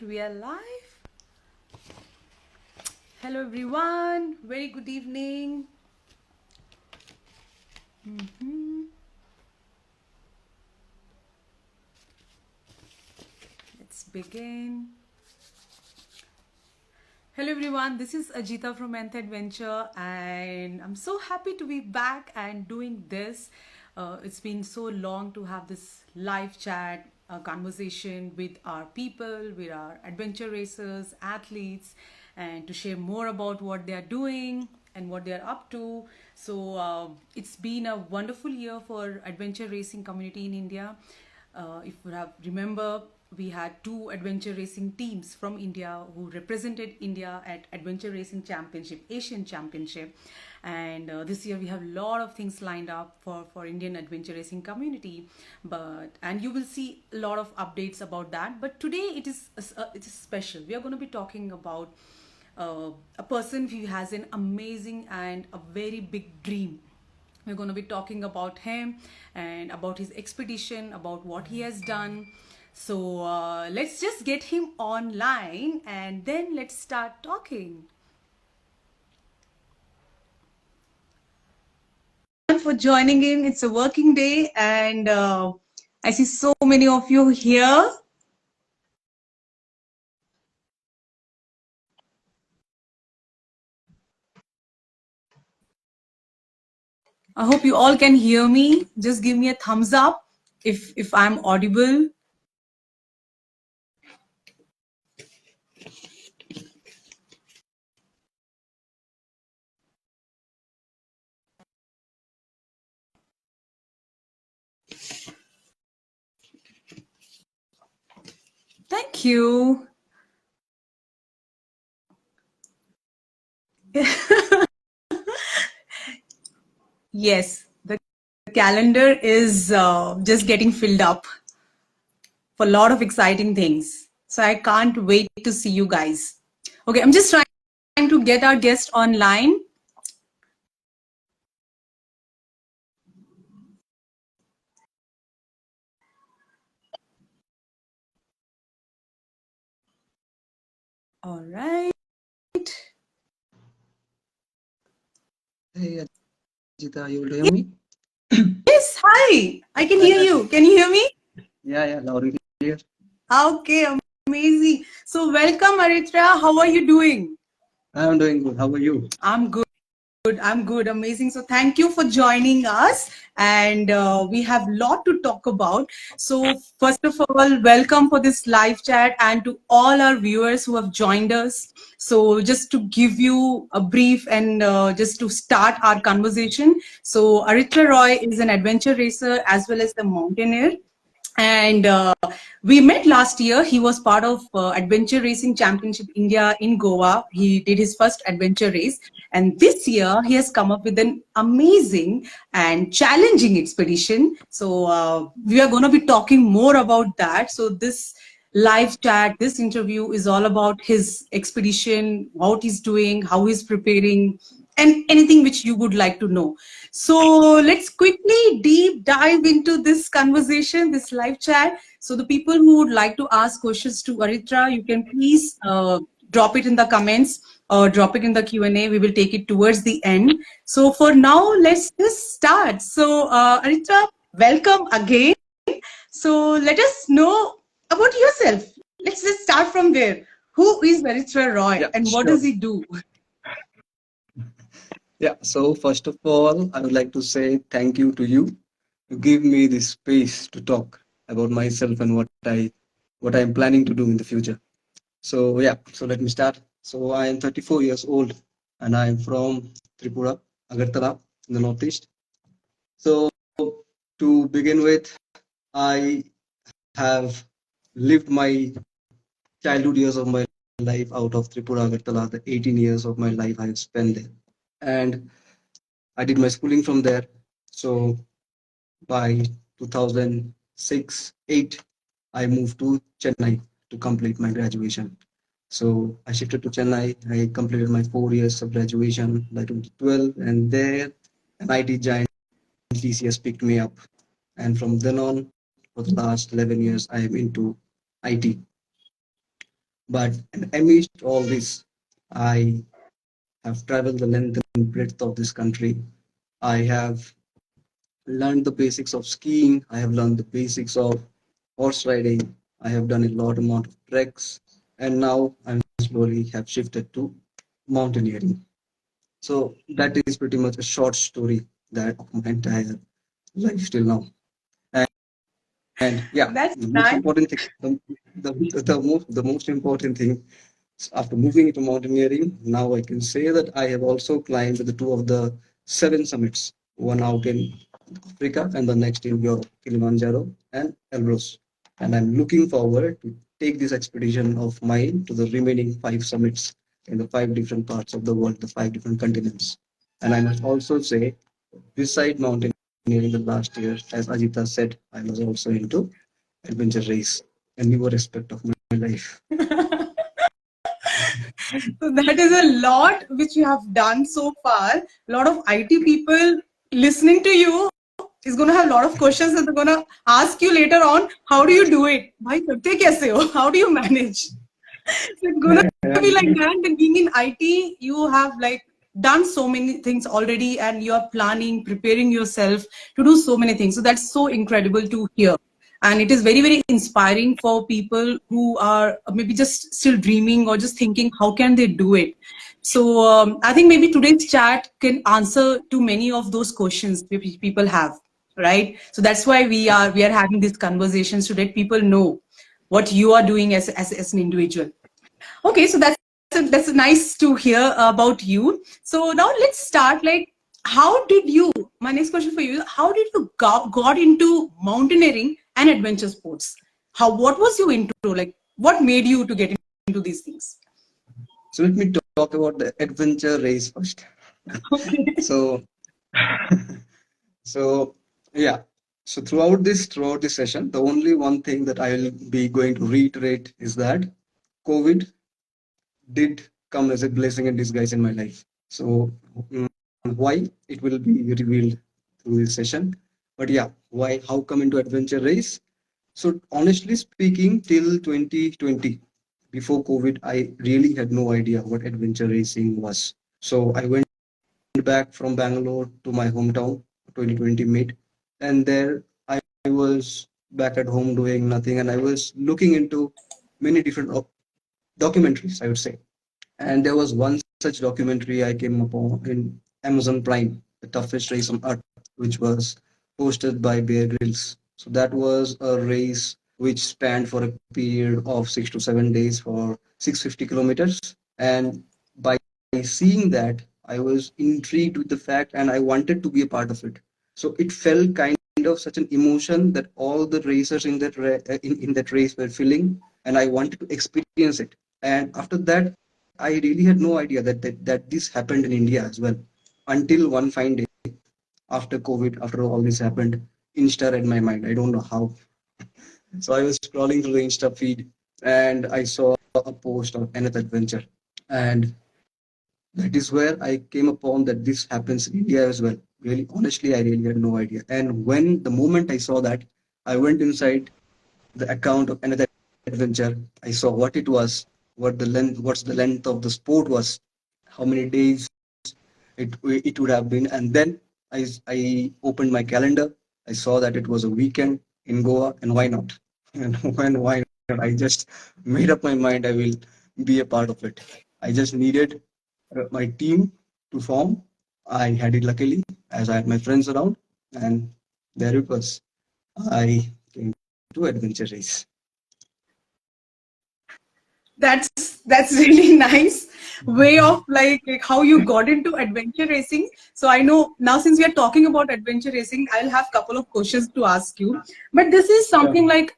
We are live. Hello everyone. Very good evening. Let's begin. Hello everyone, this is Ajita from NthAdventure and I'm so happy to be back and doing this. It's been so long to have this live chat, conversation with our people, with our adventure racers, athletes, and to share more about what they are doing and what they are up to. So it's been a wonderful year for adventure racing community in India. If you have remember, we had two adventure racing teams from India who represented India at Adventure Racing Championship, Asian Championship. And this year we have a lot of things lined up for Indian adventure racing community. And you will see a lot of updates about that. But today it is special. We are going to be talking about a person who has an amazing and a very big dream. We're going to be talking about him and about his expedition, about what he has done. So let's just get him online and then let's start talking. For joining in, it's a working day and I see so many of you here. I hope you all can hear me. Just give me a thumbs up if I'm audible. Thank you. Yes, the calendar is just getting filled up for a lot of exciting things. So I can't wait to see you guys. Okay, I'm just trying to get our guest online. All right. Hey, Ajita, you able to hear me? Yes, hi. I can hear you. Can you hear me? Yeah, loud and clear. Okay, amazing. So welcome, Aritra. How are you doing? I'm doing good. How are you? I'm good. I'm good. Amazing. So thank you for joining us. And we have a lot to talk about. So first of all, welcome for this live chat and to all our viewers who have joined us. So just to give you a brief and just to start our conversation. So Aritra Roy is an adventure racer as well as the mountaineer. And we met last year. He was part of Adventure Racing Championship India in Goa. He did his first adventure race. And this year, he has come up with an amazing and challenging expedition. So we are going to be talking more about that. So this live chat, this interview is all about his expedition, what he's doing, how he's preparing, and anything which you would like to know. So let's quickly deep dive into this conversation, this live chat. So the people who would like to ask questions to Aritra, you can please drop it in the comments or drop it in the Q&A. We will take it towards the end. So for now, let's just start. So Aritra, welcome again. So let us know about yourself. Let's just start from there. Who is Aritra Roy and what does he do? Yeah, so first of all, I would like to say thank you to you to give me this space to talk about myself and what I am planning to do in the future. So yeah, so let me start. So I am 34 years old and I am from Tripura, Agartala in the northeast. So to begin with, I have lived my childhood years of my life out of Tripura, Agartala. The 18 years of my life I have spent there. And I did my schooling from there. So by 2006, 8, I moved to Chennai to complete my graduation. So I shifted to Chennai. I completed my 4 years of graduation by 2012, and there an IT giant TCS picked me up. And from then on, for the last 11 years, I am into IT. But amidst all this, I have traveled the length and breadth of this country. I have learned the basics of skiing. I have learned the basics of horse riding. I have done a lot amount of treks, and now I'm slowly have shifted to mountaineering. So that is pretty much a short story that of my entire life till now. And yeah, That's the most nice. important thing, the most important thing, after moving into mountaineering, now I can say that I have also climbed the two of the seven summits, one out in Africa and the next in Europe, Kilimanjaro and Elbrus. And I'm looking forward to take this expedition of mine to the remaining five summits in the five different parts of the world, the five different continents. And I must also say, beside mountaineering the last year, as Ajita said, I was also into adventure race, a new aspect of my life. So that is a lot which you have done so far. A lot of IT people listening to you is going to have a lot of questions that they're going to ask you later on. How do you do it? Bhai, करते कैसे हो? How do you manage? So it's going to be like that. And being in IT, you have like done so many things already, and you are planning, preparing yourself to do so many things. So that's so incredible to hear. And it is very, very inspiring for people who are maybe just still dreaming or just thinking, how can they do it? So I think maybe today's chat can answer to many of those questions people have, right? So that's why we are having these conversations to let people know what you are doing as an individual. Okay, so that's nice to hear about you. So now let's start. Like, how did you? My next question for you: how did you got into mountaineering and adventure sports? What was your intro? Like, what made you to get into these things? So let me talk about the adventure race first. Okay. So, so yeah. So throughout this session, the only one thing that I will be going to reiterate is that COVID did come as a blessing in disguise in my life. So mm, why it will be revealed through this session. But yeah, why? How come into adventure race? So honestly speaking, till 2020, before COVID, I really had no idea what adventure racing was. So I went back from Bangalore to my hometown, 2020 mid, and there I was back at home doing nothing, and I was looking into many different documentaries, I would say. And there was one such documentary I came upon in Amazon Prime, The Toughest Race on Earth, which was hosted by Bear Grylls. So that was a race which spanned for a period of 6 to 7 days for 650 kilometers. And by seeing that, I was intrigued with the fact and I wanted to be a part of it. So it felt kind of such an emotion that all the racers in that race were feeling, and I wanted to experience it. And after that, I really had no idea that this happened in India as well. Until one fine day after COVID, after all this happened, Insta read my mind. I don't know how. So I was scrolling through the Insta feed and I saw a post of NthAdventure. And that is where I came upon that this happens in India as well. Really, honestly, I really had no idea. And when the moment I saw that, I went inside the account of NthAdventure. I saw what it was, what's the length of the sport was, how many days it would have been, and then I opened my calendar. I saw that it was a weekend in Goa, and why not? And when why not? I just made up my mind I will be a part of it. I just needed my team to form. I had it luckily as I had my friends around, and there it was. I came to adventure race. That's really nice way of like how you got into adventure racing. So I know now, since we are talking about adventure racing, I'll have a couple of questions to ask you. But this is Yeah. something like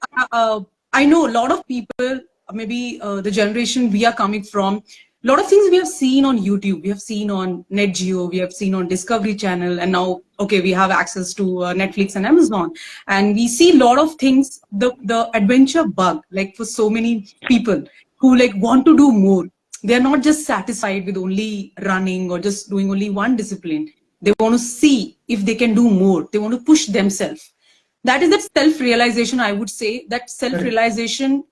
I know a lot of people, maybe the generation we are coming from, a lot of things we have seen on YouTube, we have seen on NetGeo, we have seen on Discovery Channel, and now okay, we have access to Netflix and Amazon, and we see a lot of things. The adventure bug, like for so many people who like want to do more. They're not just satisfied with only running or just doing only one discipline. They want to see if they can do more. They want to push themselves. That is that self-realization, I would say. That Correct. self-realization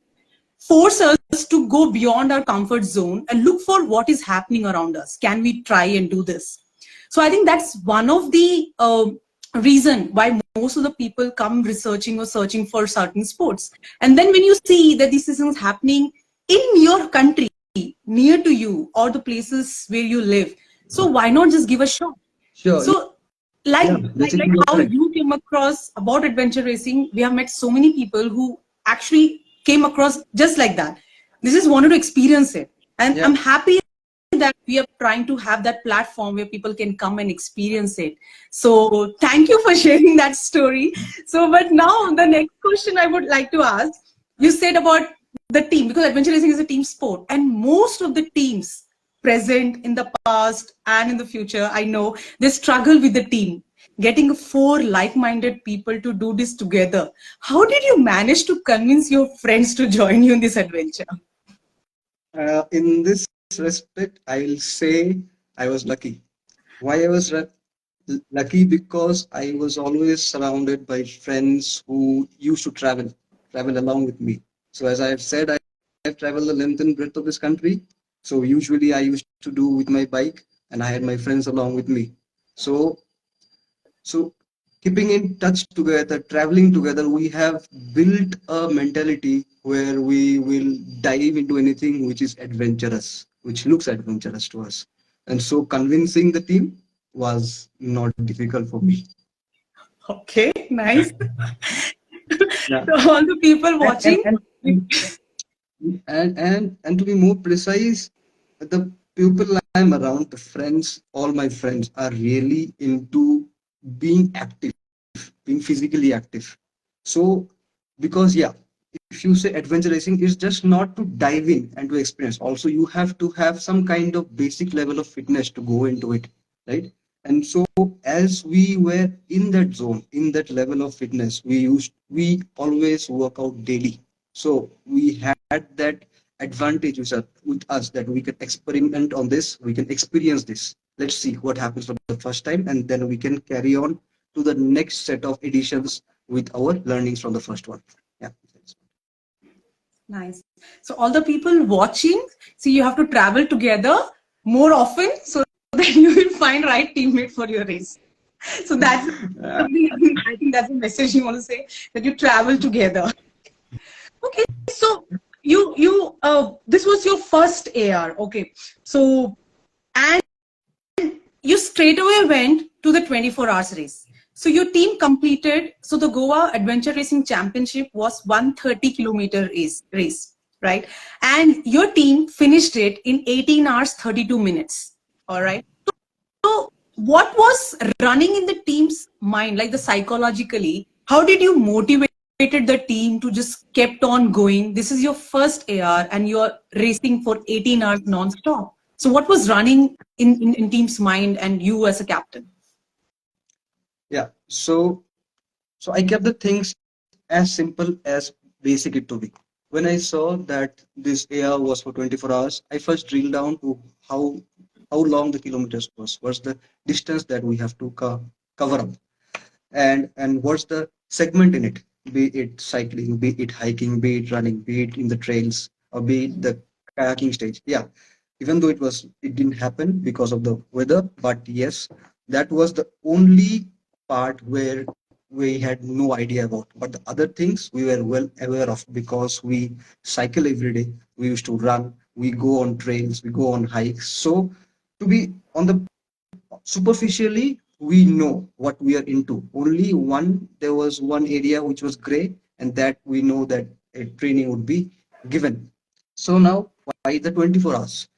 force us to go beyond our comfort zone and look for what is happening around us. Can we try and do this? So I think that's one of the reason why most of the people come researching or searching for certain sports. And then when you see that this is happening in your country, near to you, or the places where you live, so why not just give a shot? Sure. So Yeah, like basically you're how correct. you came across about adventure racing, we have met so many people who actually came across just like that. They just wanted to experience it. And Yeah. I'm happy that we are trying to have that platform where people can come and experience it. So thank you for sharing that story. So, but now the next question I would like to ask, you said about the team, because adventure racing is a team sport, and most of the teams present in the past and in the future, I know they struggle with the team. Getting four like-minded people to do this together. How did you manage to convince your friends to join you in this adventure? In this respect, I'll say I was lucky. Why I was lucky? Because I was always surrounded by friends who used to travel along with me. So as I have said, I have traveled the length and breadth of this country. So usually I used to do with my bike, and I had my friends along with me. So so keeping in touch together, traveling together, we have built a mentality where we will dive into anything which is adventurous, which looks adventurous to us. And so convincing the team was not difficult for me. Okay, nice. Yeah. So all the people And and, watching, and, and to be more precise, the people I'm around, the friends, all my friends are really into being active, being physically active. So, because yeah, if you say adventure racing is just not to dive in and to experience, also you have to have some kind of basic level of fitness to go into it, right? And so as we were in that zone, in that level of fitness, we always work out daily. So we had that advantage with us that we can experiment on this, we can experience this. Let's see what happens for the first time, and then we can carry on to the next set of editions with our learnings from the first one. Yeah. nice. So all the people watching, see, you have to travel together more often so that you will find right teammate for your race. So that's something I think that's a message you want to say, that you travel together. Okay, so this was your first AR. Okay, so and you straight away went to the 24 hours race. So your team completed, so the Goa Adventure Racing Championship was 130-kilometer race, right? And your team finished it in 18 hours, 32 minutes, all right? So what was running in the team's mind, like the psychologically, how did you motivate the team to just kept on going? This is your first AR and you're racing for 18 hours non-stop. So what was running in team's mind and you as a captain? Yeah. So I kept the things as simple as basic it to be. When I saw that this AR was for 24 hours, I first drilled down to how long the kilometers was. What's the distance that we have to cover up, and what's the segment in it? Be it cycling, be it hiking, be it running, be it in the trails, or be it the kayaking stage. Yeah, even though it didn't happen because of the weather, but yes, that was the only part where we had no idea about. But the other things we were well aware of, because we cycle every day, we used to run, we go on trails, we go on hikes. So to be on the superficially, we know what we are into. Only one, there was one area which was gray, and that we know that a training would be given. So now, why the 24 hours?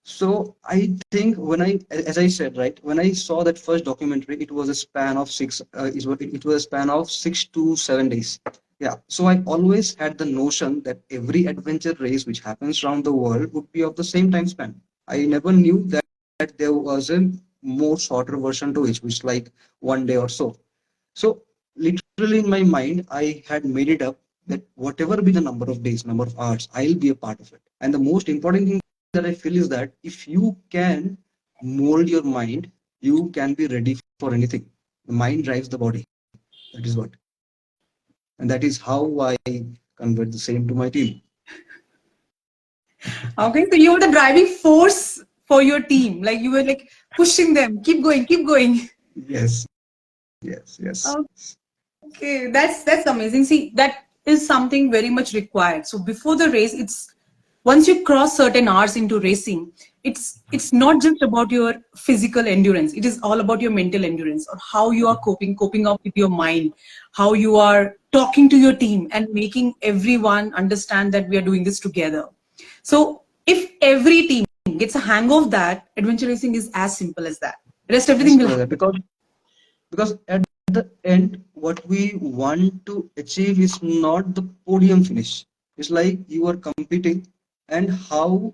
So I think when as I said, right, when I saw that first documentary, it was a span of it was a span of 6 to 7 days. Yeah. So I always had the notion that every adventure race which happens around the world would be of the same time span. I never knew that there was a more shorter version to it, which like 1 day or so. So literally in my mind, I had made it up that whatever be the number of days, number of hours, I'll be a part of it. And the most important thing that I feel is that if you can mold your mind, you can be ready for anything. The mind drives the body. That is what. And that is how I convert the same to my team. Okay, so you were the driving force for your team. Like you were like pushing them, keep going. Yes, yes, yes. Okay, that's amazing. See, that is something very much required. So before the race, it's once you cross certain hours into racing, it's not just about your physical endurance. It is all about your mental endurance or how you are coping up with your mind, how you are talking to your team and making everyone understand that we are doing this together. So if every team gets a hang of that, adventure racing is as simple as that. Rest As everything simple will as that. happen. Because at the end, what we want to achieve is not the podium finish. It's like you are competing, and how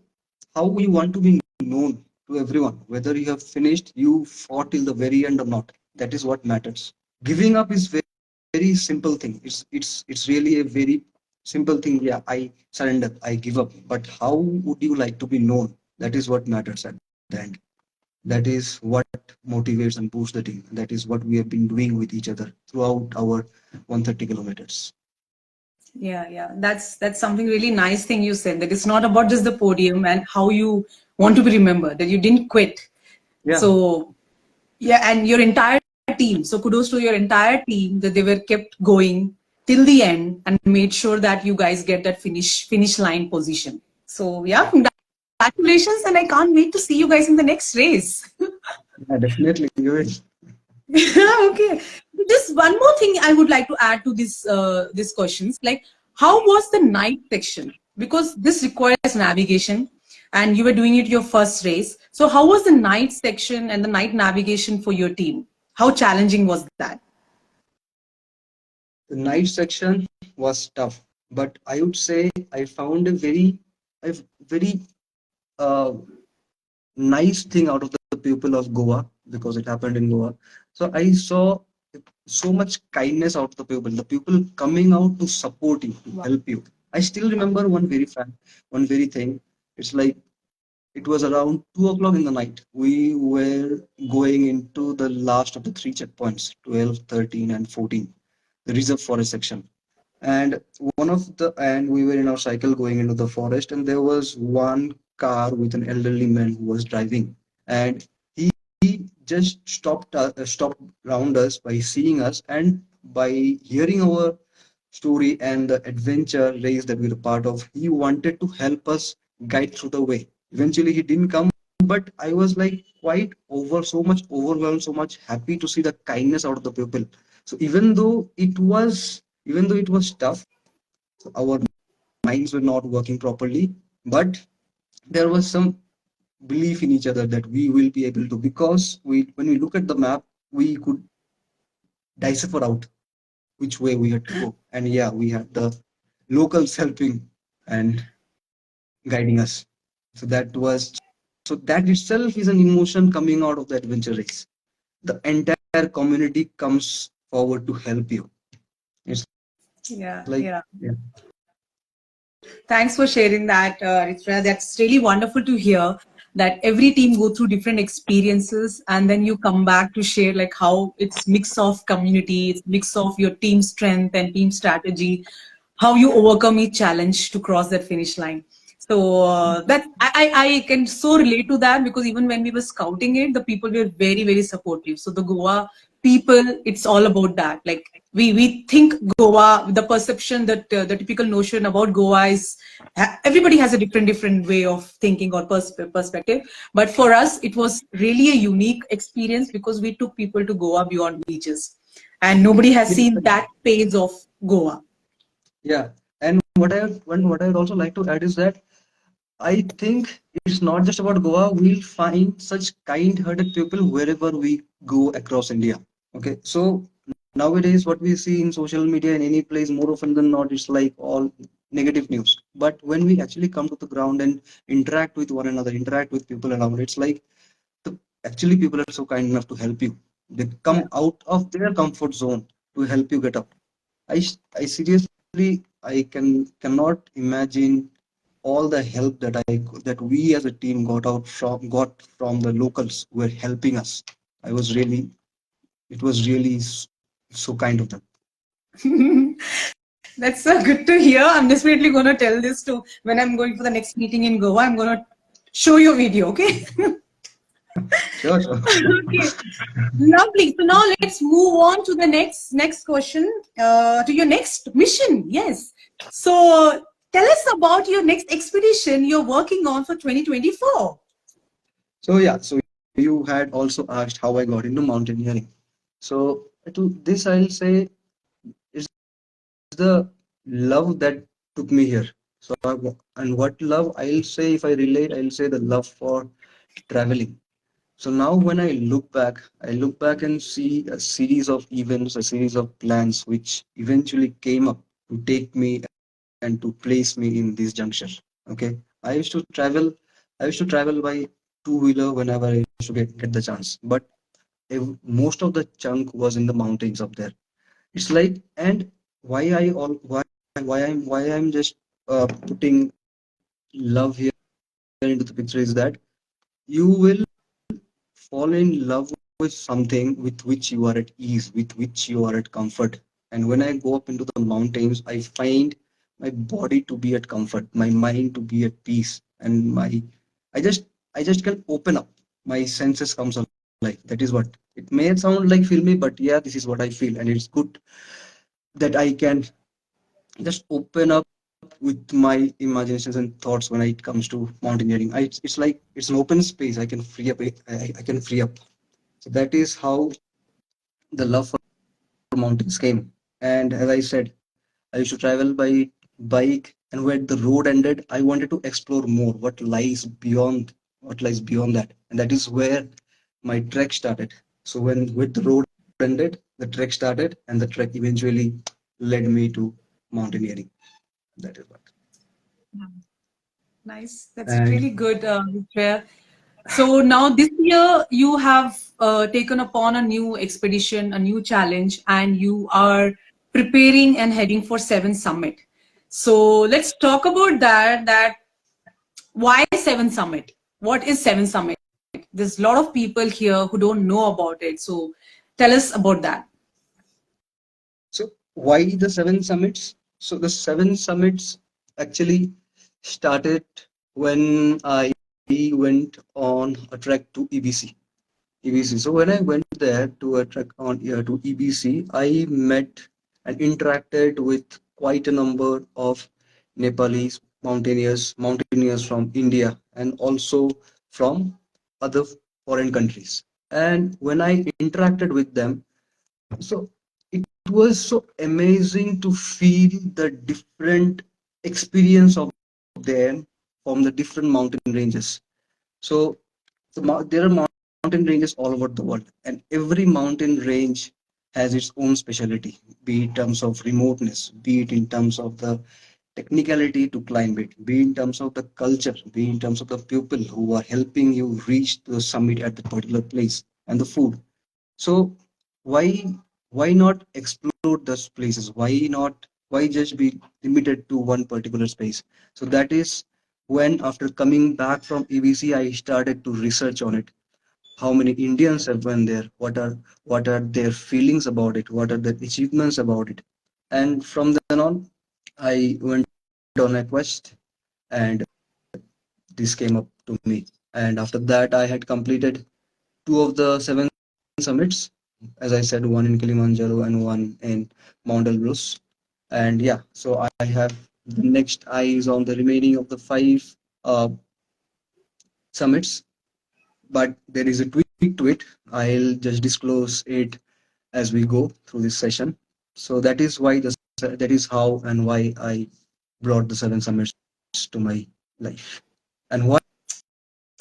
you want to be known to everyone. Whether you have finished, you fought till the very end or not. That is what matters. Giving up is very simple thing. It's really a very simple thing. Yeah, I surrender, I give up. But how would you like to be known? That is what matters at the end. That is what motivates and boosts the team. That is what we have been doing with each other throughout our 130 kilometers. Yeah, yeah. That's something really nice thing you said. That it's not about just the podium and how you want to be remembered, that you didn't quit. Yeah, So yeah, and your entire team. So kudos to your entire team that they were kept going till the end and made sure that you guys get that finish line position. So yeah, congratulations, and I can't wait to see you guys in the next race. yeah, definitely you will. Okay. Just one more thing I would like to add to this these questions. Like, how was the night section? Because this requires navigation, and you were doing it your first race. So, how was the night section and the night navigation for your team? How challenging was that? The night section was tough, but I would say I found a very uh, nice thing out of the people of Goa because it happened in Goa. So I saw so much kindness out of the people coming out to support you, to Wow. help you. I still remember one very thing. It's like it was around 2 o'clock in the night. We were going into the last of the three checkpoints, 12, 13, and 14, the reserve forest section. And and we were in our cycle going into the forest, and there was one car with an elderly man who was driving. And he just stopped around us by seeing us and by hearing our story and the adventure race that we were part of. He wanted to help us guide through the way. Eventually, he didn't come, but I was like quite so much overwhelmed, so much happy to see the kindness out of the people. So even though it was tough, our minds were not working properly, but there was some belief in each other that we will be able to, because when we look at the map, we could decipher out which way we had to go. And yeah, we had the locals helping and guiding us. So that itself is an emotion coming out of the adventure race. The entire community comes forward to help you. It's Yeah, like, yeah. yeah. Thanks for sharing that, Ritra. That's really wonderful to hear that every team go through different experiences and then you come back to share like how it's mix of community, it's mix of your team strength and team strategy, how you overcome each challenge to cross that finish line. So that I can so relate to that because even when we were scouting it, the people were very supportive. So the Goa people, it's all about that. Like we think Goa, the perception that the typical notion about Goa is everybody has a different way of thinking or perspective. But for us, it was really a unique experience because we took people to Goa beyond beaches, and nobody has seen that phase of Goa. Yeah. And what I would also like to add is that I think it's not just about Goa. We'll find such kind-hearted people wherever we go across India. Okay, so nowadays what we see in social media in any place, more often than not, it's like all negative news. But when we actually come to the ground and interact with one another, interact with people around, it's like the actually people are so kind enough to help you. They Yeah. come out of their comfort zone to help you get up. I seriously cannot imagine all the help that we as a team got from the locals who were helping us. I was really it was really so kind of them. That's good to hear. I'm definitely going to tell this to when I'm going for the next meeting in Goa. I'm going to show you a video, okay? Sure, sure. Okay, lovely. So now let's move on to the next question, to your next mission. Yes. So tell us about your next expedition you're working on for 2024. So yeah, so you had also asked how I got into mountaineering. So to this I'll say it's the love that took me here. So and what love I'll say, if I relate, I'll say the love for traveling. So now when I look back and see a series of events, a series of plans which eventually came up to take me and to place me in this juncture. Okay. I used to travel, I used to travel by two-wheeler whenever I used to get the chance. But most of the chunk was in the mountains up there. It's like, and why I all why I'm just putting love here into the picture is that you will fall in love with something with which you are at ease, with which you are at comfort. And when I go up into the mountains, I find my body to be at comfort, my mind to be at peace, and my I just I just can open up. My senses comes alive. That is what it may sound like filmy, but yeah, this is what I feel, and it's good that I can just open up with my imaginations and thoughts when it comes to mountaineering. It's like it's an open space. I can free up. I can free up. So that is how the love for mountains came. And as I said, I used to travel by bike, and where the road ended, I wanted to explore more what lies beyond that. And that is where my trek started. So when with the road ended, the trek started, and the trek eventually led me to mountaineering. That is what. Nice. That's And really good, Shreya. So now this year you have taken upon a new expedition, a new challenge, and you are preparing and heading for Seven Summit. So let's talk about that. Why Seven Summit? What is Seven Summit? There's a lot of people here who don't know about it. So tell us about that. so why the seven summits? So the seven summits actually started when I went on a trek to EBC. EBC. So when I went there to a trek on to EBC, I met and interacted with quite a number of Nepalese mountaineers from India and also from other foreign countries. And when I interacted with them, so it was so amazing to feel the different experience of them from the different mountain ranges. So there are mountain ranges all over the world, and every mountain range has its own specialty, be it in terms of remoteness, be it in terms of the technicality to climb it, be in terms of the culture, be in terms of the people who are helping you reach the summit at the particular place, and the food. So why why not explore those places? Why just be limited to one particular space? So that is when, after coming back from EBC, I started to research on it. How many Indians have been there? What are their feelings about it? What are their achievements about it? And from then on, I went on a quest, and this came up to me. And after that, I had completed two of the seven summits, as I said, one in Kilimanjaro and one in Mount Elbrus. And yeah, so I have the next eyes on the remaining of the five uh, summits, but there is a tweak to it. I'll just disclose it as we go through this session. So that is how and why I brought the seven summits to my life. And what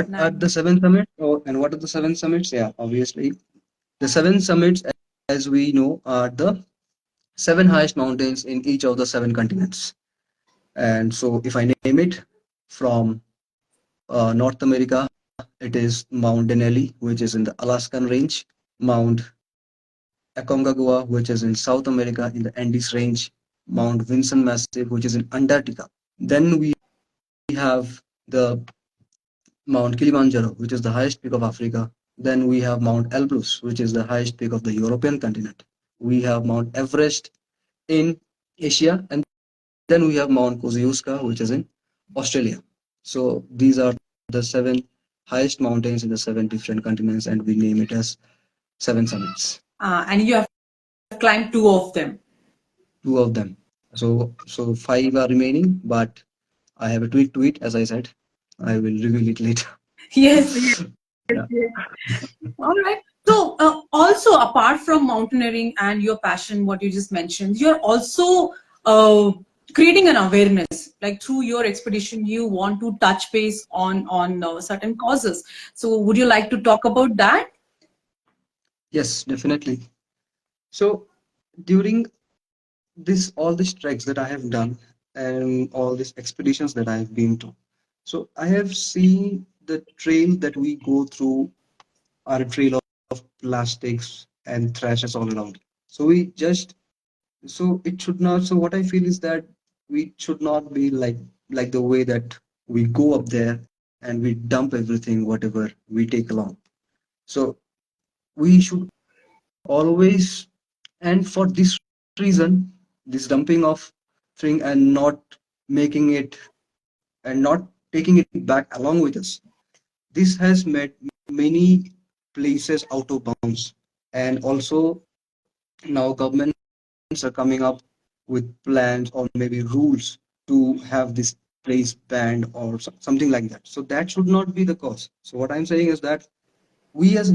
are Nice. the seven summits? And what are the seven summits? Yeah, obviously the seven summits, as we know, are the seven highest mountains in each of the seven continents. And so, if I name it from North America, it is Mount Denali, which is in the Alaskan range, Mount Aconcagua, which is in South America in the Andes range, Mount Vinson Massif, which is in Antarctica. Then we have the Mount Kilimanjaro, which is the highest peak of Africa. Then we have Mount Elbrus, which is the highest peak of the European continent. We have Mount Everest in Asia, and then we have Mount 𝗘𝐂𝐴𝑢𝐿𝐴, which is in Australia. So these are the seven highest mountains in the seven different continents, and we name it as seven summits. And you have climbed two of them. Two of them. So five are remaining, but I have a tweak to it. As I said, I will reveal it later. Yes. Yeah. All right. So also apart from mountaineering and your passion, what you just mentioned, you're also creating an awareness. Like through your expedition, you want to touch base on certain causes. So would you like to talk about that? Yes, definitely. So during this all these treks that I have done and all these expeditions that I have been to, so I have seen the trail that we go through are a trail of plastics and thrashes all around. So we just so it should not. So what I feel is that we should not be like the way that we go up there and we dump everything whatever we take along. So we should always, and for this reason, this dumping of thing and not making it and not taking it back along with us, this has made many places out of bounds. And also now governments are coming up with plans or maybe rules to have this place banned or something like that. So that should not be the cause. So what I'm saying is that we as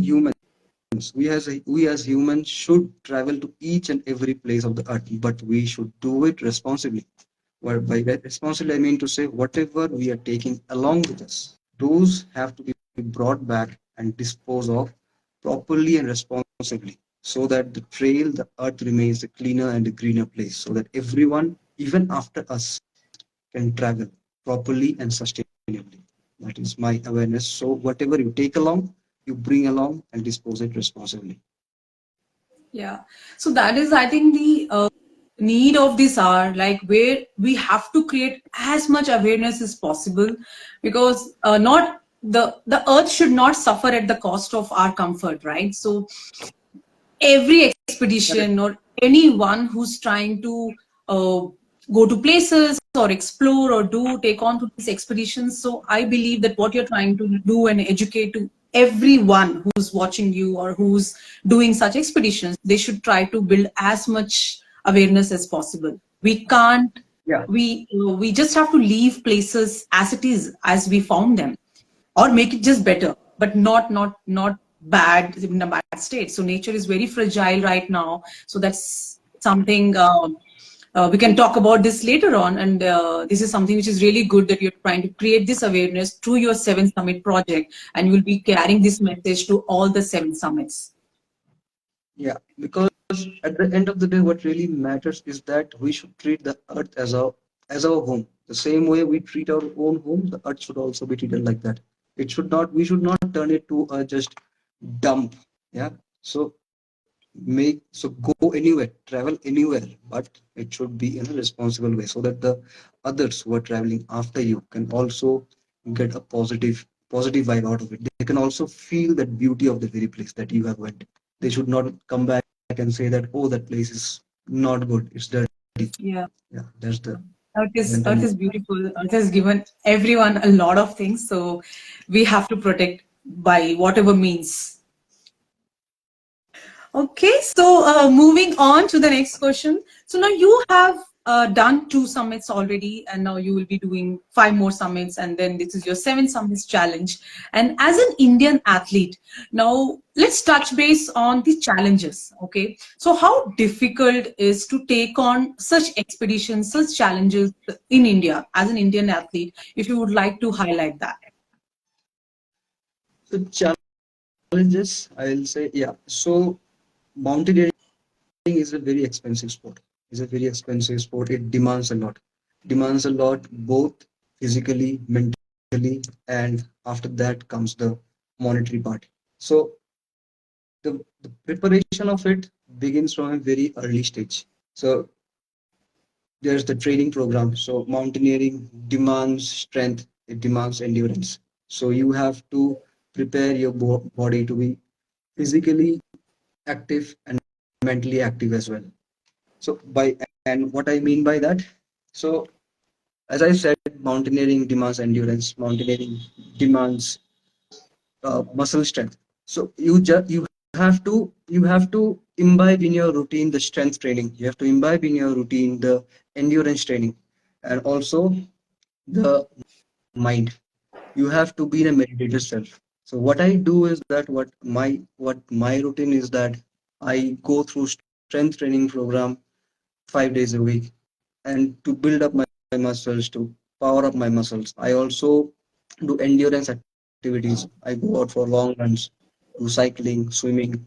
humans should travel to each and every place of the earth, but we should do it responsibly. Well, by that responsibly, I mean to say whatever we are taking along with us, those have to be brought back and disposed of properly and responsibly, so that the trail, the earth remains a cleaner and a greener place, so that everyone, even after us, can travel properly and sustainably. That is my awareness. So whatever you take along, you bring along and dispose it responsibly. Yeah. So that is, I think, the need of this hour, like where we have to create as much awareness as possible, because not the earth should not suffer at the cost of our comfort, right? So every expedition or anyone who's trying to go to places or explore or do take on to these expeditions. So I believe that what you're trying to do and educate to everyone who's watching you or who's doing such expeditions, they should try to build as much awareness as possible. We can't, Yeah. we just have to leave places as it is, as we found them, or make it just better, but not bad, in a bad state. So nature is very fragile right now. So that's something we can talk about this later on. And this is something which is really good that you're trying to create this awareness through your Seven Summit project, and you'll be carrying this message to all the seven summits. Yeah, because at the end of the day, what really matters is that we should treat the earth as our home. The same way we treat our own home, the earth should also be treated like that. It should not. We should not turn it to a just dump. Yeah. So go anywhere, travel anywhere, but it should be in a responsible way, so that the others who are traveling after you can also get a positive vibe out of it. They can also feel that beauty of the very place that you have went. They should not come back and say that, oh, that place is not good, it's dirty. Yeah. Yeah, that's the Earth mentality. is beautiful. Earth has given everyone a lot of things, so we have to protect by whatever means. Okay, so moving on to the next question. So now you have done two summits already, and now you will be doing five more summits, and then this is your seven summits challenge. And as an Indian athlete, now let's touch base on the challenges. Okay, so how difficult is to take on such expeditions, such challenges in India as an Indian athlete? If you would like to highlight that. So challenges, I'll say, yeah. So mountaineering is a very expensive sport. It's a very expensive sport. It demands a lot. Demands a lot, both physically, mentally, and after that comes the monetary part. So the preparation of it begins from a very early stage. So there's the training program. So mountaineering demands strength, it demands endurance. So you have to prepare your body to be physically active and mentally active as well. So by And what I mean by that, so as I said, mountaineering demands endurance. Mountaineering demands muscle strength. So you have to imbibe in your routine the strength training. You have to imbibe in your routine the endurance training, and also the mind. You have to be in a meditative self. So what I do is that what my routine is that I go through strength training program 5 days a week, and to build up my muscles, to power up my muscles. I also do endurance activities. I go out for long runs, do cycling, swimming.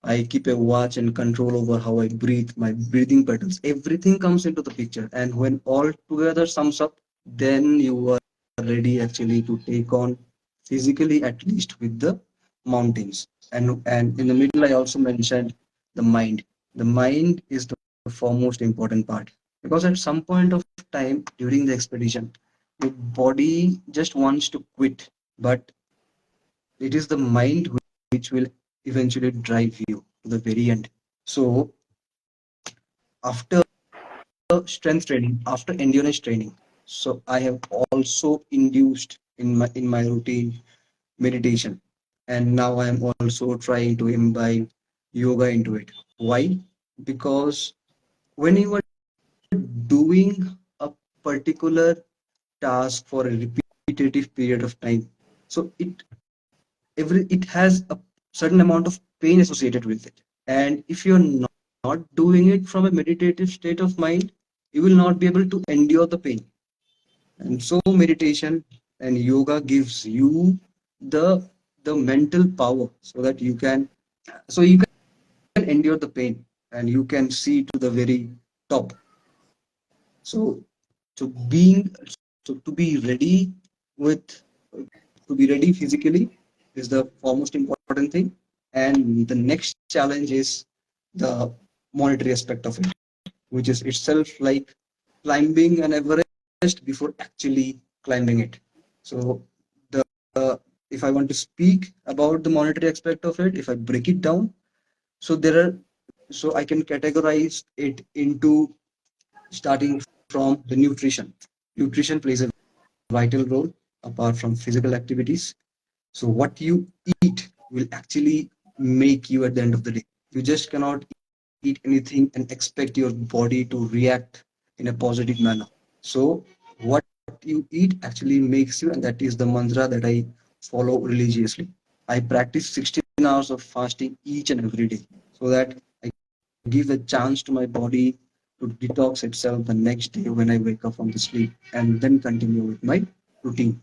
I keep a watch and control over how I breathe, my breathing patterns. Everything comes into the picture. And when all together sums up, then you are ready actually to take on physically, at least with the mountains. And in the middle, I also mentioned the mind. The mind is the foremost important part, because at some point of time during the expedition, your body just wants to quit, but it is the mind which will eventually drive you to the very end. So after strength training, after endurance training, so I have also induced in my routine meditation, and now I am also trying to imbibe yoga into it. Why? Because when you are doing a particular task for a repetitive period of time, so it has a certain amount of pain associated with it. And if you're not doing it from a meditative state of mind, you will not be able to endure the pain. And so meditation and yoga gives you the the mental power, so that you can endure the pain, and you can see to the very top. So so being so to be ready with to be ready physically is the foremost important thing. And the next challenge is the monetary aspect of it, which is itself like climbing an Everest before actually climbing it. So the if I want to speak about the monetary aspect of it, if I break it down, so there are so I can categorize it into, starting from the nutrition. Nutrition plays a vital role apart from physical activities. So what you eat will actually make you at the end of the day. You just cannot eat anything and expect your body to react in a positive manner. So what you eat actually makes you, and that is the mantra that I follow religiously. I practice 16 hours of fasting each and every day, so that I give a chance to my body to detox itself the next day when I wake up from the sleep, and then continue with my routine.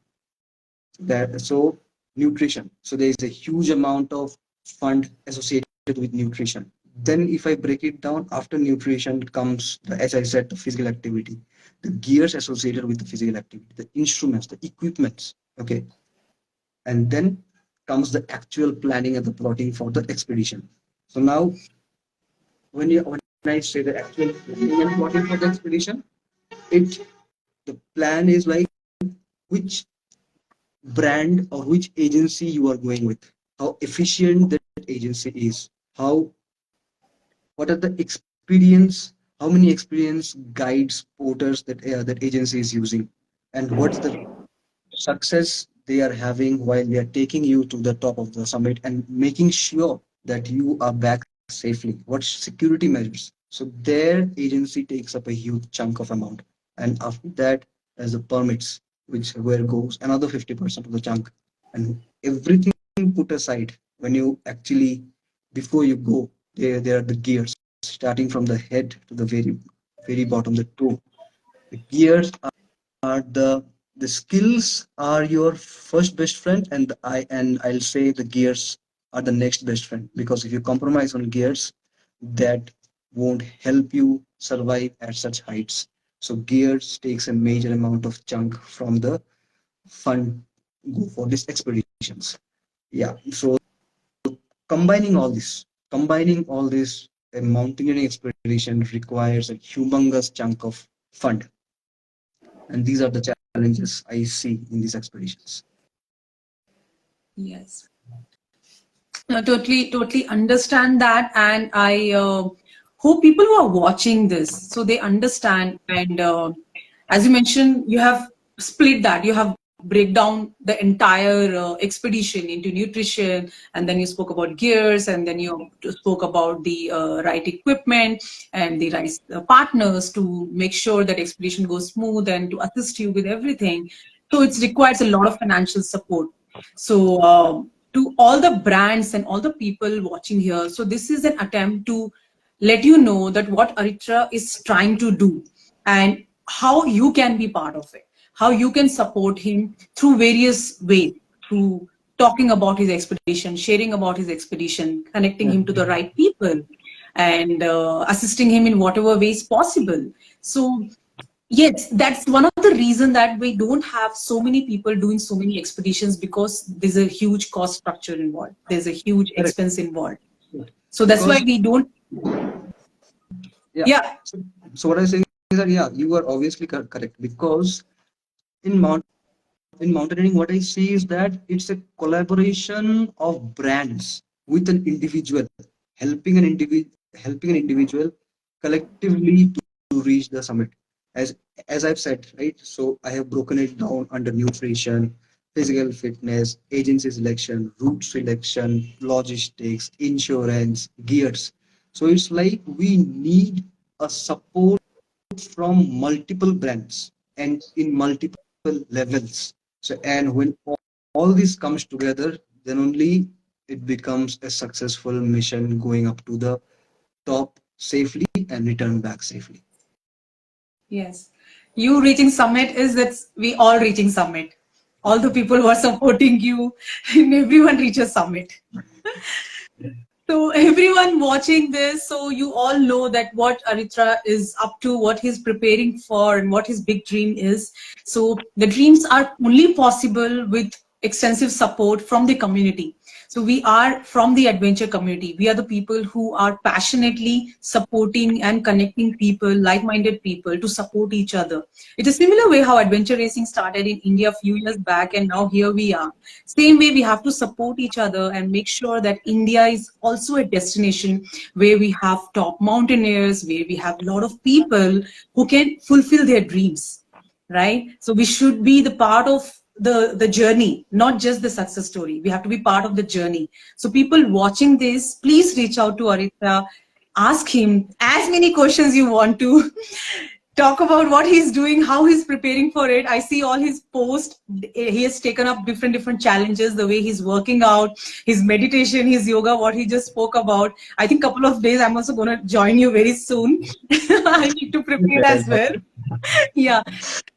So nutrition. So there is a huge amount of fund associated with nutrition. Then if I break it down, after nutrition comes, as I said, the physical activity, the gears associated with the physical activity, the instruments, the equipments. Okay. And then comes the actual planning and the plotting for the expedition. So now when I say the actual planning and plotting for the expedition, it the plan is like which brand or which agency you are going with, how efficient that agency is, how what are the experience, how many experienced guides, porters that agency is using, and what's the success they are having while they are taking you to the top of the summit and making sure that you are back safely. What security measures? So their agency takes up a huge chunk of amount, and after that, as the permits, which where goes another 50% of the chunk, and everything put aside when you actually before you go. There are the gears, starting from the head to the very bottom, the toe. The gears are the skills are your first best friend, and I'll say the gears are the next best friend, because if you compromise on gears, that won't help you survive at such heights. So gears takes a major amount of chunk from the fund go for these expeditions. Yeah. So combining all this, a mountaineering expedition requires a humongous chunk of fund, and these are the challenges I see in these expeditions. Yes. Totally understand that, and I hope people who are watching this, so they understand. And as you mentioned, you have split that. You have break down the entire expedition into nutrition, and then you spoke about gears, and then you spoke about the right equipment and the right partners to make sure that expedition goes smooth and to assist you with everything. So it requires a lot of financial support. So to all the brands and all the people watching here, so this is an attempt to let you know that what Aritra is trying to do and how you can be part of it, how you can support him through various ways, through talking about his expedition, sharing about his expedition, connecting him to the right people, and assisting him in whatever ways possible. So yes, that's one of the reasons that we don't have so many people doing so many expeditions, because there's a huge cost structure involved. There's a huge Correct. expense involved. So that's why we don't. Yeah. Yeah. So what I say is that, yeah, you are obviously correct, because in mountaineering, what I see is that it's a collaboration of brands with an individual, helping an individual collectively to reach the summit. As as I've said, right? So I have broken it down under nutrition, physical fitness, agency selection, route selection, logistics, insurance, gears. So it's like we need a support from multiple brands and in multiple levels. So, and when all this comes together, then only it becomes a successful mission going up to the top safely and return back safely. Yes. You reaching summit is that we all reaching summit. All the people who are supporting you, and everyone reaches summit. So everyone watching this, so you all know that what Aritra is up to, what he's preparing for, and what his big dream is. So the dreams are only possible with extensive support from the community. So we are from the adventure community. We are the people who are passionately supporting and connecting people, like-minded people, to support each other. It's a similar way how adventure racing started in India a few years back, and now here we are. Same way, we have to support each other and make sure that India is also a destination where we have top mountaineers, where we have a lot of people who can fulfill their dreams, right? So we should be the part of the journey, not just the success story. We have to be part of the journey. So people watching this, please reach out to Aritra, ask him as many questions you want to. Talk about what he's doing, how he's preparing for it. I see all his posts. He has taken up different challenges, the way he's working out, his meditation, his yoga, what he just spoke about. I think couple of days I'm also going to join you very soon. I need to prepare as well. Yeah.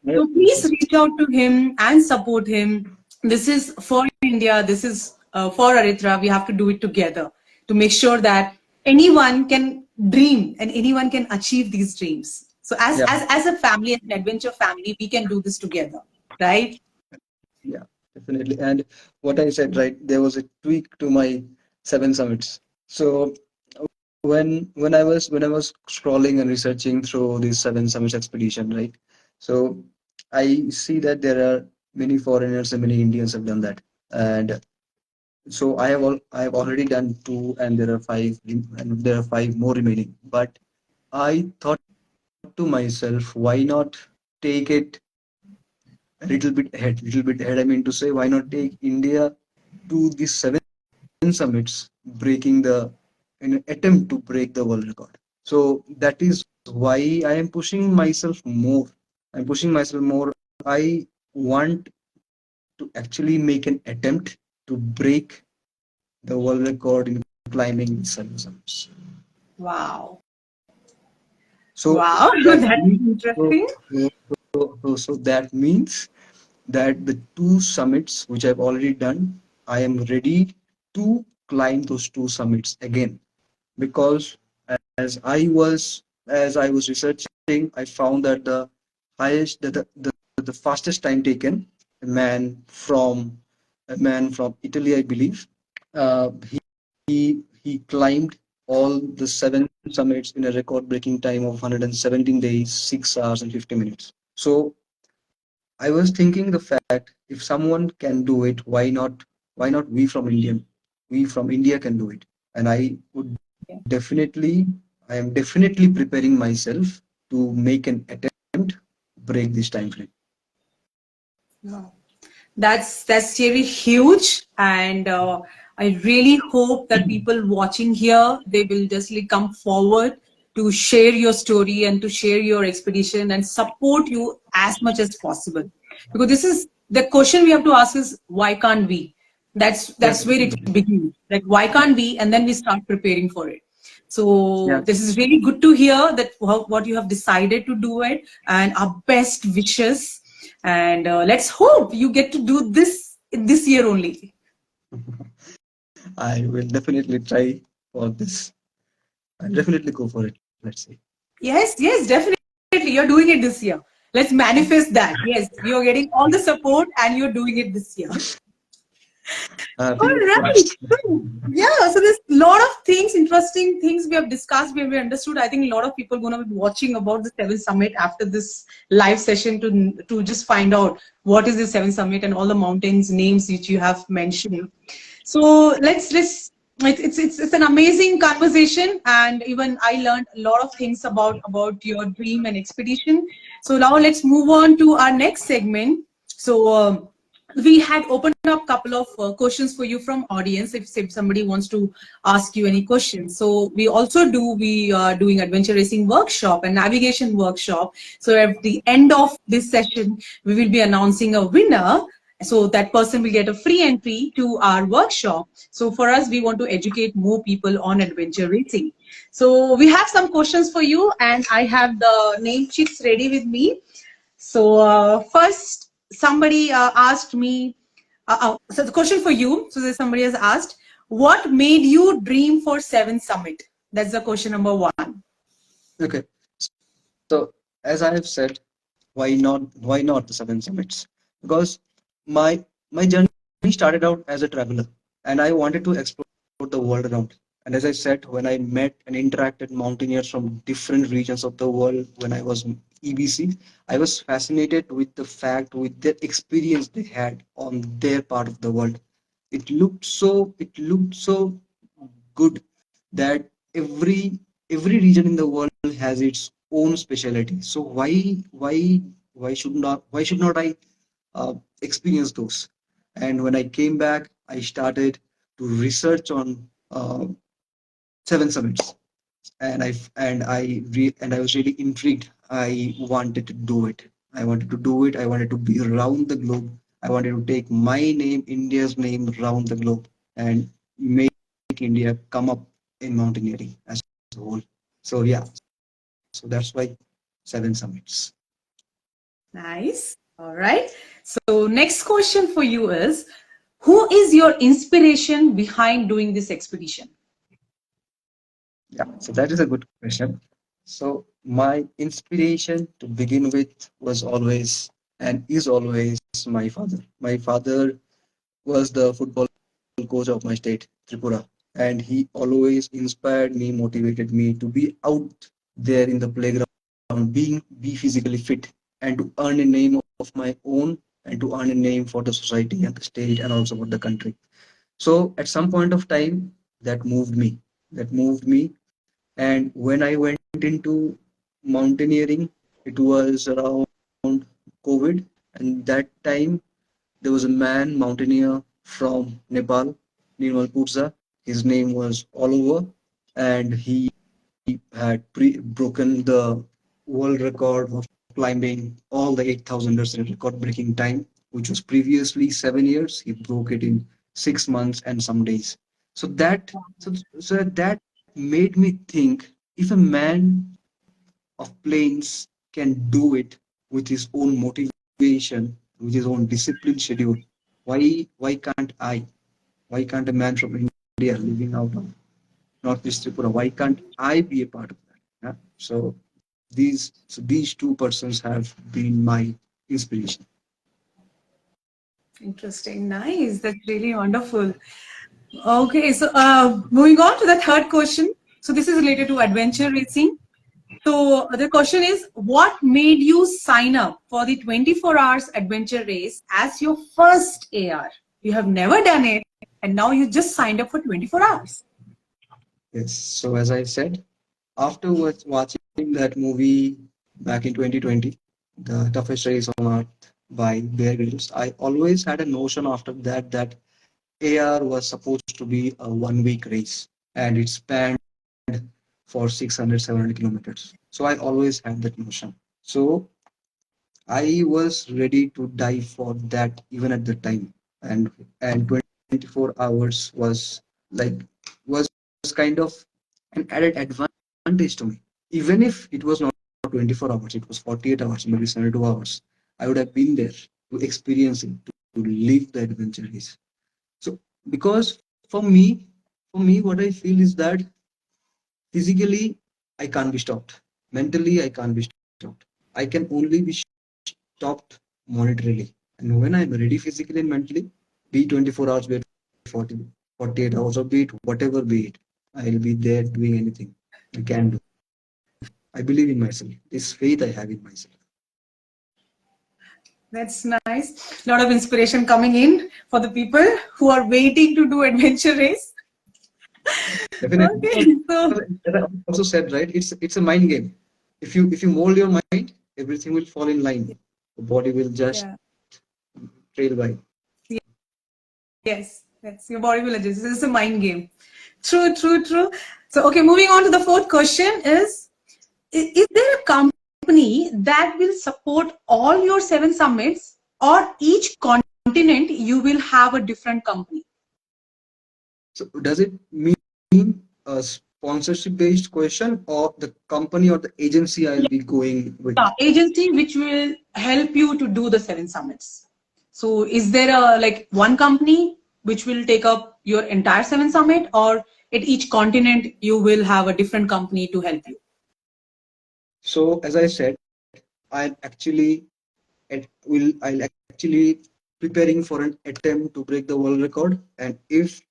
So please reach out to him and support him. This is for India. This is for Aritra. We have to do it together to make sure that anyone can dream and anyone can achieve these dreams. So as a family, as an adventure family, we can do this together, right? Yeah, definitely. And what I said, right, there was a tweak to my 7 summits. So when I was scrolling and researching through this 7 summits expedition, right? So I see that there are many foreigners and many Indians have done that. And so I have already done 2, and there are 5 more remaining. But I thought to myself, why not take it a little bit ahead. I mean to say, why not take India to the 7 summits, breaking in an attempt to break the world record. So that is why I am pushing myself more. I'm pushing myself more. I want to actually make an attempt to break the world record in climbing 7 summits. Wow. So Wow. that That's means, interesting. so that means that the 2 summits which I've already done, I am ready to climb those 2 summits again, because as I was researching, I found that the fastest time taken, a man from Italy, I believe, uh, he climbed all the 7 summits in a record-breaking time of 117 days, 6 hours, and 50 minutes. So I was thinking the fact, if someone can do it, why not we from India can do it? And I would definitely I am definitely preparing myself to make an attempt break this time frame. Wow. That's really huge, and I really hope that people watching here, they will just like come forward to share your story and to share your expedition and support you as much as possible. Because this is the question we have to ask is why can't we? Yeah, That's where it definitely. begins. Like why can't we? And then we start preparing for it. So Yeah. this is really good to hear that what you have decided to do it, and our best wishes. And let's hope you get to do this year only. I will definitely try for this. I'll definitely go for it. Let's see. Yes, yes, definitely. You're doing it this year. Let's manifest that. Yes, you're getting all the support and you're doing it this year. All Fingers right. crossed. So, yeah, so there's a lot of things, interesting things we have discussed, we understood. I think a lot of people are going to be watching about the Seven Summit after this live session to just find out what is the Seven Summit and all the mountains names which you have mentioned. So it's an amazing conversation, and even I learned a lot of things about your dream and expedition. So now let's move on to our next segment. So. We had opened up a couple of questions for you from audience if somebody wants to ask you any questions. So we are doing adventure racing workshop and navigation workshop. So at the end of this session, we will be announcing a winner. So that person will get a free entry to our workshop. So for us, we want to educate more people on adventure racing. So we have some questions for you, and I have the name sheets ready with me. So first, somebody asked me. So the question for you. So there's somebody has asked, what made you dream for Seven Summit? That's the question number one. Okay. So as I have said, why not the seven summits? Because my journey started out as a traveler, and I wanted to explore the world around. And as I said, when I met and interacted mountaineers from different regions of the world when I was in EBC, I was fascinated with the fact with their experience they had on their part of the world. It looked so good that every region in the world has its own specialty. So why should not I experience those? And when I came back, I started to research on seven summits, and I was really intrigued. I wanted to do it. I wanted to do it. I wanted to be around the globe. I wanted to take my name, India's name, around the globe, and make India come up in mountaineering as a whole. So yeah, so that's why seven summits. Nice. All right. So next question for you is, who is your inspiration behind doing this expedition? Yeah, so that is a good question. So my inspiration to begin with was always and is always my father. My father was the football coach of my state, Tripura, and he always inspired me, motivated me to be out there in the playground, be physically fit, and to earn a name of my own, and to earn a name for the society and the state and also for the country. So at some point of time, that moved me. That moved me, and when I went into mountaineering, it was around COVID, and that time there was a man, mountaineer from Nepal, Nirmal Purza. His name was Oliver, and he had broken the world record of climbing all the 8,000ers in record-breaking time, which was previously 7 years. He broke it in 6 months and some days. So that so that made me think, if a man of plains can do it with his own motivation, with his own disciplined schedule, why can't I? Why can't a man from India living out of Northeast Tripura, why can't I be a part of that? Yeah? So these two persons have been my inspiration. Interesting. Nice. That's really wonderful. Okay. So moving on to the third question. So this is related to adventure racing. So the question is, what made you sign up for the 24 hours adventure race as your first AR? You have never done it, and now you just signed up for 24 hours. Yes. So as I said, After watching that movie back in 2020, The Toughest Race on Earth by Bear Grylls, I always had a notion after that that AR was supposed to be a 1 week race and it spanned for 600, 700 kilometers. So I always had that notion. So I was ready to die for that even at the time. And 24 hours was like was kind of an added advantage to me. Even if it was not 24 hours, it was 48 hours, maybe 72 hours. I would have been there to experience it, to live the adventure race. So because for me, what I feel is that physically I can't be stopped. Mentally I can't be stopped. I can only be stopped monetarily. And when I'm ready physically and mentally, be it 24 hours, be it 40, 48 hours, or be it whatever be it, I'll be there doing anything I can do. I believe in myself. This faith I have in myself. That's nice. A lot of inspiration coming in for the people who are waiting to do adventure race. Definitely. Because Okay, so as I also said, right, it's a mind game. If you mold your mind, everything will fall in line. The body will just yeah, trail by. yes, yes, your body will adjust. This is a mind game. True, true, true. So, okay, moving on to the fourth question is there a company that will support all your 7 summits, or each continent you will have a different company? So does it mean a sponsorship based question or the company or the agency I'll be going with? Yeah, agency which will help you to do the 7 summits. So is there a like one company which will take up your entire 7 summit, or at each continent you will have a different company to help you? So as I said, I'm actually I'll actually preparing for an attempt to break the world record. And if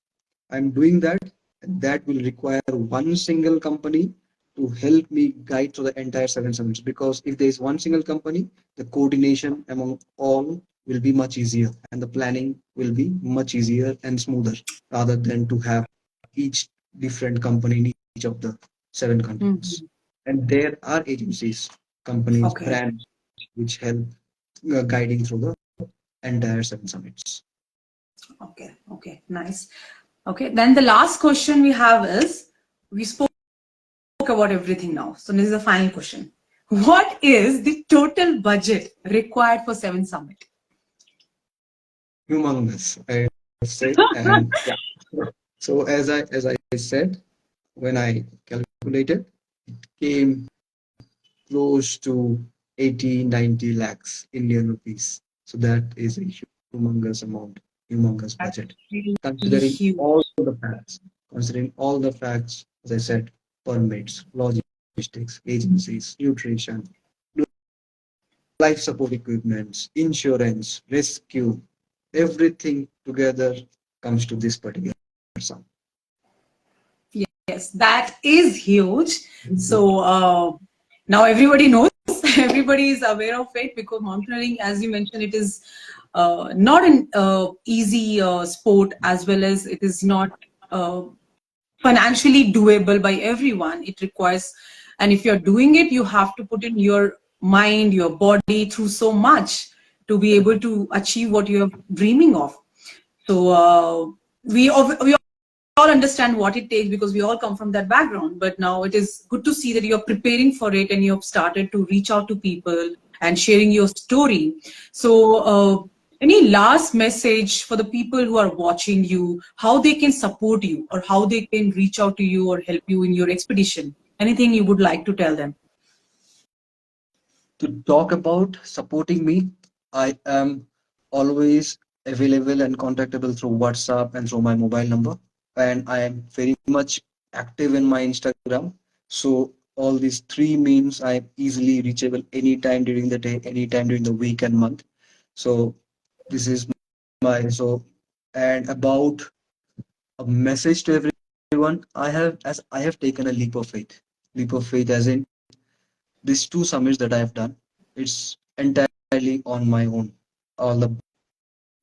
I'm doing that, that will require one single company to help me guide through the entire 7 summits. Because if there is one single company, the coordination among all will be much easier and the planning will be much easier and smoother rather than to have each different company in each of the 7 continents. Mhm. And there are agencies, companies, Okay, brands which help guiding through the entire 7 summits. okay, okay, nice. Okay, then the last question we have is, we spoke about everything now. So this is the final question. What is the total budget required for 7 summit? Humongous, I would say. And yeah. So as I said, when I calculated, it came close to 80, 90 lakhs Indian rupees. So that is a humongous amount, humongous That's budget. really Considering huge. all the facts, as I said, permits, logistics, agencies, nutrition, life support equipments, insurance, rescue, everything together comes to this particular sum. Yes, that is huge. So now everybody knows, everybody is aware of it, because mountaineering, as you mentioned, it is not an easy sport, as well as it is not uh, financially doable by everyone. It requires, and if you're doing it, you have to put in your mind, your body through so much to be able to achieve what you're dreaming of. So we all understand what it takes, because we all come from that background. But now it is good to see that you're preparing for it and you've started to reach out to people and sharing your story. So any last message for the people who are watching you, how they can support you, or how they can reach out to you or help you in your expedition? Anything you would like to tell them? To talk about supporting me, I am always available and contactable through WhatsApp and through my mobile number. And I am very much active in my Instagram. So all these three means I am easily reachable anytime during the day, anytime during the week and month. So this is my so and about a message to everyone. I have taken a leap of faith. Leap of faith as in these 2 summits that I have done, it's entirely on my own. All the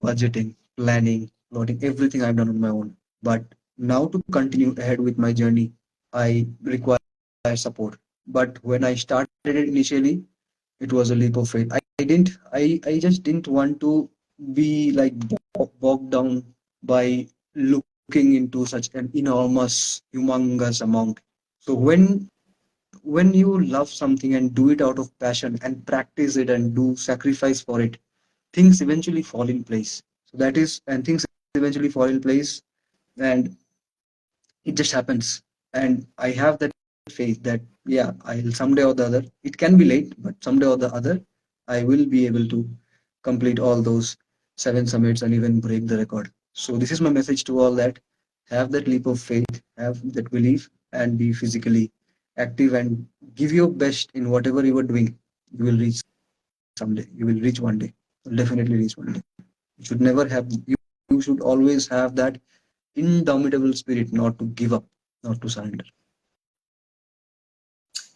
budgeting, planning, plotting, everything I've done on my own. But now to continue ahead with my journey, I require support. But when I started it initially, it was a leap of faith. I just didn't want to be like bogged down by looking into such an enormous, humongous amount. So when you love something and do it out of passion and practice it and do sacrifice for it, things eventually fall in place. So that is, and things eventually fall in place, and it just happens. And I have that faith that yeah, I'll someday or the other, it can be late, but someday or the other, I will be able to complete all those 7 summits and even break the record. So this is my message to all, that have that leap of faith, have that belief, and be physically active and give your best in whatever you are doing. You will reach someday. You will reach one day. You'll definitely reach one day. You should never have. You should always have that indomitable spirit, not to give up, not to surrender.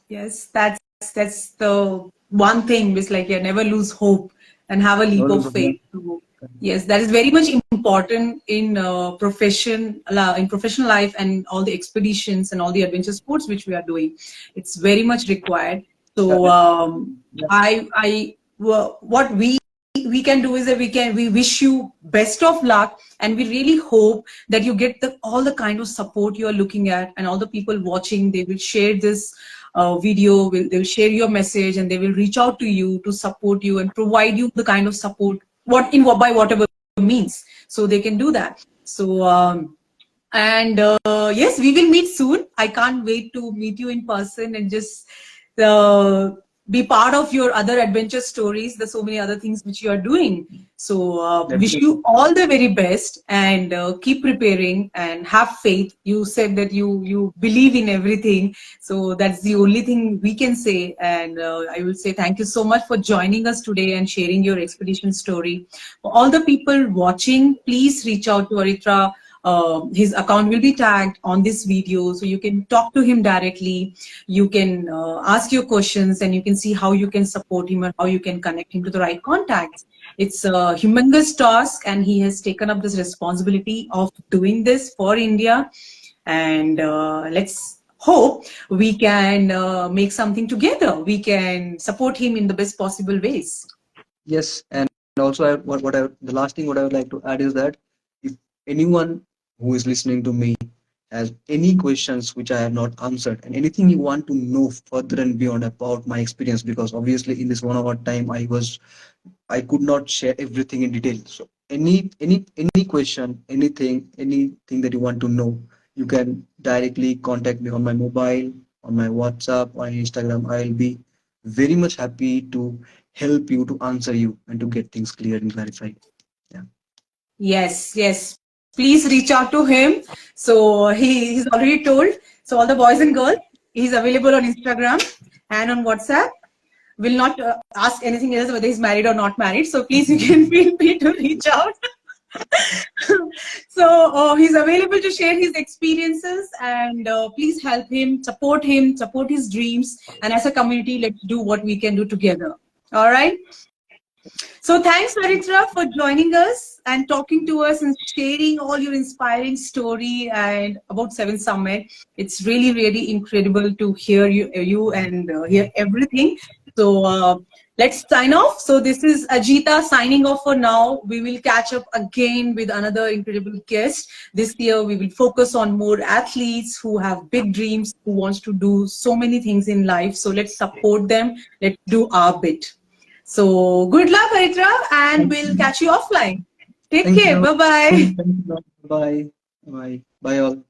Yes, that's the one thing, is like, yeah, never lose hope and have a leap Never of lose hope. faith. So, yes, that is very much important in in professional life and all the expeditions and all the adventure sports which we are doing. It's very much required. So Yeah. what we can do is that we wish you best of luck, and we really hope that you get all the kind of support you are looking at, and all the people watching, they will share this video, they will share your message, and they will reach out to you to support you and provide you the kind of support by whatever means, so they can do that. So and yes, we will meet soon. I can't wait to meet you in person and just be part of your other adventure stories. There's so many other things which you are doing. So wish Definitely. you all the very best, and keep preparing and have faith. You said that you believe in everything. So that's the only thing we can say. And I will say thank you so much for joining us today and sharing your expedition story. For all the people watching, please reach out to Aritra. His account will be tagged on this video, so you can talk to him directly. You can ask your questions, and you can see how you can support him and how you can connect him to the right contacts. It's a humongous task, and he has taken up this responsibility of doing this for India. And let's hope we can make something together. We can support him in the best possible ways. Yes, and also the last thing what I would like to add is that if anyone who is listening to me has any questions which I have not answered, and anything you want to know further and beyond about my experience, because obviously in this 1 hour time I could not share everything in detail. So any question, anything that you want to know, you can directly contact me on my mobile, on my WhatsApp, on Instagram. I'll be very much happy to help you, to answer you, and to get things clear and clarified. Yeah. Yes, yes. Please reach out to him. So he's already told. So all the boys and girls, he's available on Instagram and on WhatsApp. Will not ask anything else whether he's married or not married. So please, you can feel free to reach out. So he's available to share his experiences, and please help him, support his dreams. And as a community, let's do what we can do together. All right. So thanks, Aritra, for joining us and talking to us and sharing all your inspiring story and about 7 Summit. It's really, really incredible to hear you and hear everything. So let's sign off. So this is Ajita signing off for now. We will catch up again with another incredible guest. This year, we will focus on more athletes who have big dreams, who wants to do so many things in life. So let's support them. Let's do our bit. So good luck, Aritra, and Thank we'll you. catch you offline. Take Thank care. you. Bye-bye. Thank you. Bye. Bye. Bye all.